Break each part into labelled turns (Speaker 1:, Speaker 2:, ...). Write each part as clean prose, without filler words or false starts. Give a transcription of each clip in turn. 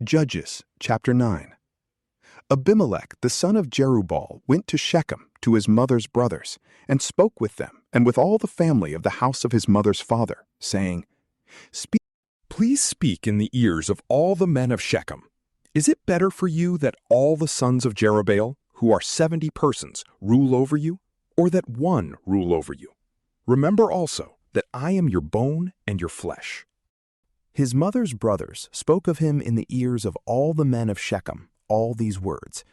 Speaker 1: Judges chapter 9. Abimelech the son of Jerubbaal went to Shechem to his mother's brothers, and spoke with them and with all the family of the house of his mother's father, saying, Please speak in the ears of all the men of Shechem. Is it better for you that all the sons of Jerubbaal, who are 70 persons, rule over you, or that one rule over you? Remember also that I am your bone and your flesh. His mother's brothers spoke of him in the ears of all the men of Shechem all these words.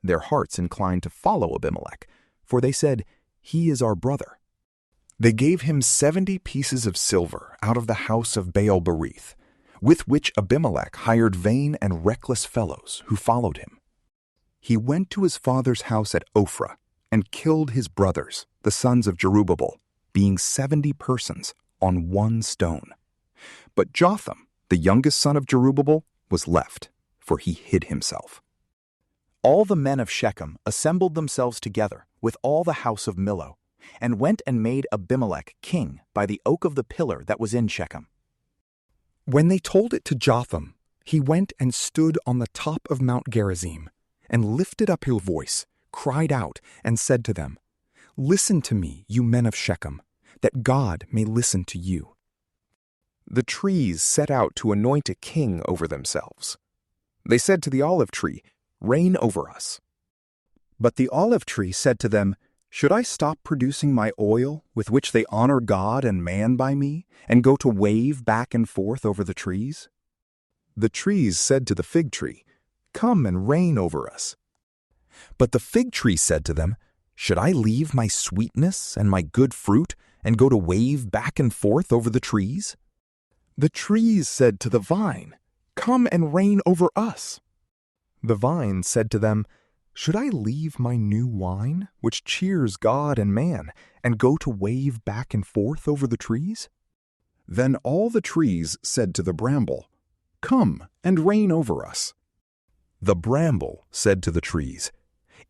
Speaker 1: Their hearts inclined to follow Abimelech, for they said, He is our brother. They gave him 70 pieces of silver out of the house of Baal-berith, with which Abimelech hired vain and reckless fellows who followed him. He went to his father's house at Ophrah and killed his brothers, the sons of Jerubbaal, being 70 persons, on one stone. But Jotham, the youngest son of Jerubbaal, was left, for he hid himself. All the men of Shechem assembled themselves together with all the house of Millo, and went and made Abimelech king by the oak of the pillar that was in Shechem. When they told it to Jotham, he went and stood on the top of Mount Gerizim, and lifted up his voice, cried out, and said to them, Listen to me, you men of Shechem, that God may listen to you. The trees set out to anoint a king over themselves. They said to the olive tree, Reign over us. But the olive tree said to them, Should I stop producing my oil, with which they honor God and man by me, and go to wave back and forth over the trees? The trees said to the fig tree, Come and reign over us. But the fig tree said to them, Should I leave my sweetness and my good fruit, and go to wave back and forth over the trees? The trees said to the vine, Come and reign over us. The vine said to them, Should I leave my new wine, which cheers God and man, and go to wave back and forth over the trees? Then all the trees said to the bramble, Come and reign over us. The bramble said to the trees,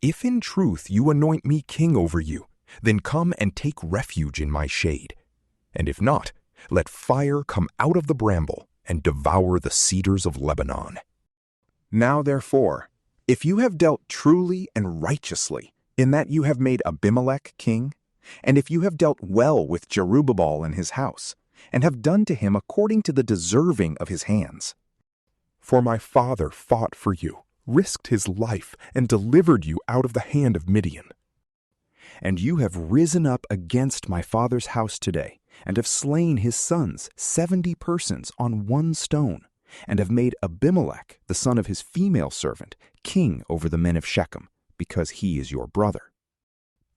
Speaker 1: If in truth you anoint me king over you, then come and take refuge in my shade. And if not, let fire come out of the bramble and devour the cedars of Lebanon. Now therefore, if you have dealt truly and righteously, in that you have made Abimelech king, and if you have dealt well with Jerubbaal and his house, and have done to him according to the deserving of his hands. For my father fought for you, risked his life, and delivered you out of the hand of Midian. And you have risen up against my father's house today, and have slain his sons, 70 persons, on one stone, and have made Abimelech, the son of his female servant, king over the men of Shechem, because he is your brother.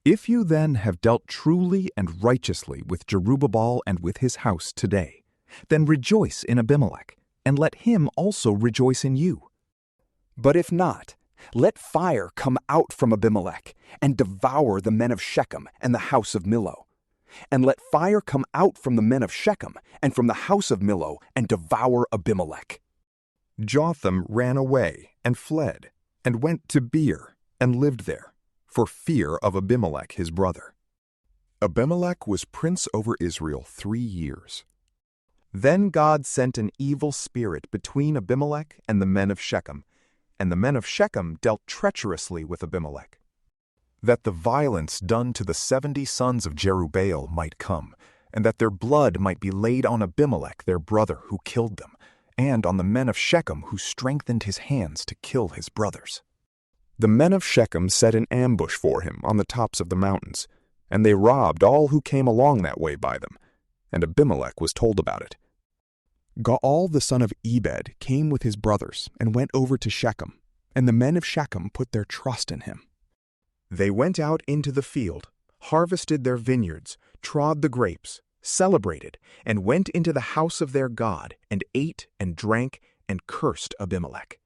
Speaker 1: If you then have dealt truly and righteously with Jerubbaal and with his house today, then rejoice in Abimelech, and let him also rejoice in you. But if not, let fire come out from Abimelech, and devour the men of Shechem and the house of Millo. And let fire come out from the men of Shechem and from the house of Millo, and devour Abimelech. Jotham ran away and fled, and went to Beer, and lived there, for fear of Abimelech his brother. Abimelech was prince over Israel 3 years. Then God sent an evil spirit between Abimelech and the men of Shechem, and the men of Shechem dealt treacherously with Abimelech, that the violence done to the 70 sons of Jerubbaal might come, and that their blood might be laid on Abimelech their brother who killed them, and on the men of Shechem who strengthened his hands to kill his brothers. The men of Shechem set an ambush for him on the tops of the mountains, and they robbed all who came along that way by them, and Abimelech was told about it. Gaal the son of Ebed came with his brothers and went over to Shechem, and the men of Shechem put their trust in him. They went out into the field, harvested their vineyards, trod the grapes, celebrated, and went into the house of their God, and ate and drank, and cursed Abimelech.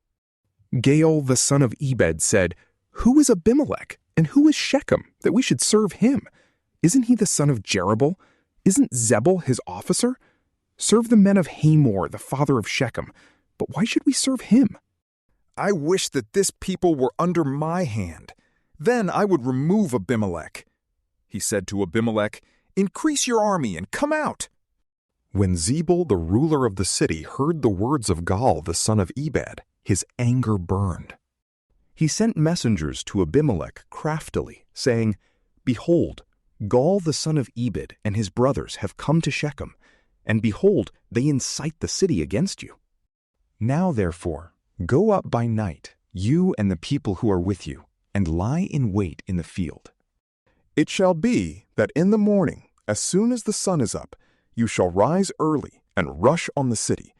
Speaker 1: Gaal the son of Ebed said, Who is Abimelech, and who is Shechem, that we should serve him? Isn't he the son of Jerubbaal? Isn't Zebul his officer? Serve the men of Hamor, the father of Shechem, but why should we serve him? I wish that this people were under my hand. Then I would remove Abimelech. He said to Abimelech, Increase your army and come out. When Zebul, the ruler of the city, heard the words of Gaal, the son of Ebed, his anger burned. He sent messengers to Abimelech craftily, saying, "Behold, Gaal the son of Ebed and his brothers have come to Shechem, and behold, they incite the city against you. Now therefore, go up by night, you and the people who are with you, and lie in wait in the field. It shall be that in the morning, as soon as the sun is up, you shall rise early and rush on the city.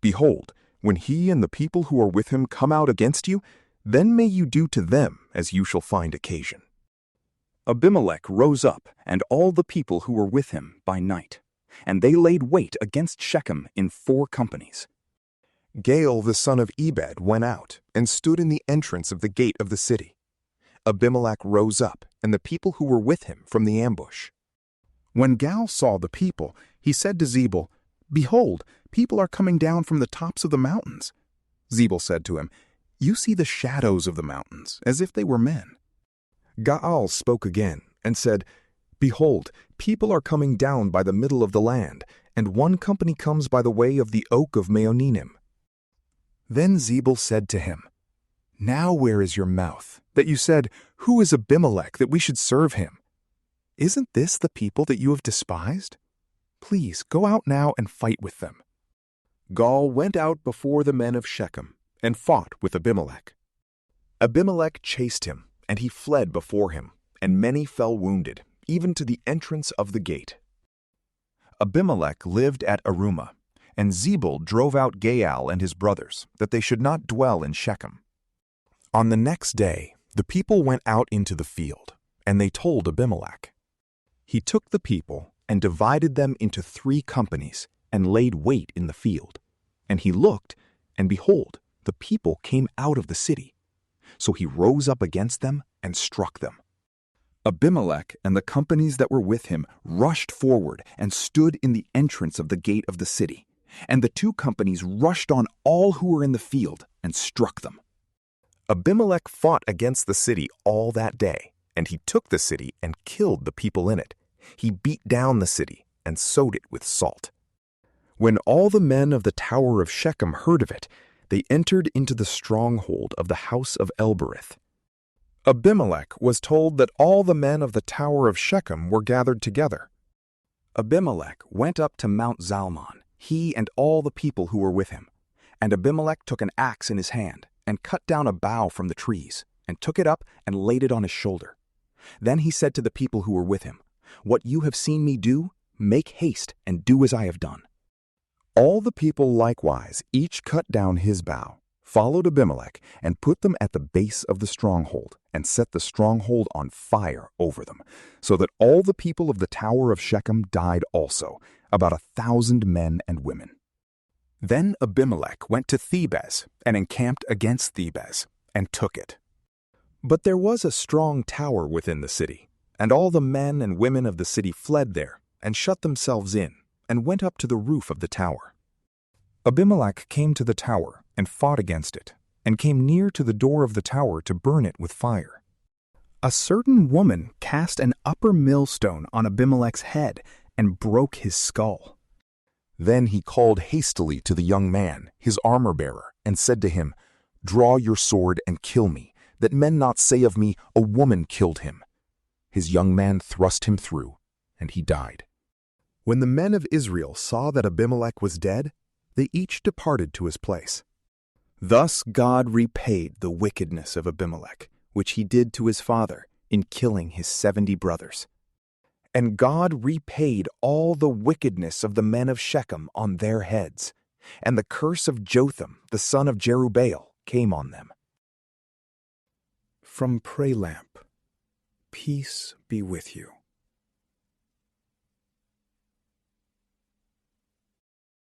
Speaker 1: Behold, when he and the people who are with him come out against you, then may you do to them as you shall find occasion." Abimelech rose up, and all the people who were with him by night, and they laid wait against Shechem in 4 companies. Gaal the son of Ebed went out and stood in the entrance of the gate of the city. Abimelech rose up, and the people who were with him from the ambush. When Gaal saw the people, he said to Zebul, "Behold, people are coming down from the tops of the mountains." Zebul said to him, "You see the shadows of the mountains, as if they were men." Gaal spoke again and said, "Behold, people are coming down by the middle of the land, and one company comes by the way of the oak of Meonenim." Then Zebul said to him, "Now where is your mouth, that you said, 'Who is Abimelech, that we should serve him?' Isn't this the people that you have despised? Please go out now and fight with them." Gaal went out before the men of Shechem and fought with Abimelech. Abimelech chased him, and he fled before him, and many fell wounded, even to the entrance of the gate. Abimelech lived at Arumah, and Zebul drove out Gaal and his brothers, that they should not dwell in Shechem. On the next day, the people went out into the field, and they told Abimelech. He took the people and divided them into 3 companies, and laid wait in the field. And he looked, and behold, the people came out of the city. So he rose up against them and struck them. Abimelech and the companies that were with him rushed forward and stood in the entrance of the gate of the city. And the 2 companies rushed on all who were in the field and struck them. Abimelech fought against the city all that day, and he took the city and killed the people in it. He beat down the city and sowed it with salt. When all the men of the tower of Shechem heard of it, they entered into the stronghold of the house of Elbereth. Abimelech was told that all the men of the tower of Shechem were gathered together. Abimelech went up to Mount Zalmon, he and all the people who were with him. And Abimelech took an axe in his hand, and cut down a bough from the trees, and took it up and laid it on his shoulder. Then he said to the people who were with him, "What you have seen me do, make haste and do as I have done." All the people likewise each cut down his bough, followed Abimelech, and put them at the base of the stronghold, and set the stronghold on fire over them, so that all the people of the tower of Shechem died also, about 1,000 men and women. Then Abimelech went to Thebez, and encamped against Thebez, and took it. But there was a strong tower within the city, and all the men and women of the city fled there, and shut themselves in, and went up to the roof of the tower. Abimelech came to the tower, and fought against it, and came near to the door of the tower to burn it with fire. A certain woman cast an upper millstone on Abimelech's head, and broke his skull. Then he called hastily to the young man, his armor-bearer, and said to him, "Draw your sword and kill me, that men not say of me, 'A woman killed him.'" His young man thrust him through, and he died. When the men of Israel saw that Abimelech was dead, they each departed to his place. Thus God repaid the wickedness of Abimelech, which he did to his father in killing his 70 brothers. And God repaid all the wickedness of the men of Shechem on their heads, and the curse of Jotham, the son of Jerubbaal, came on them. From PrayLamp, peace be with you.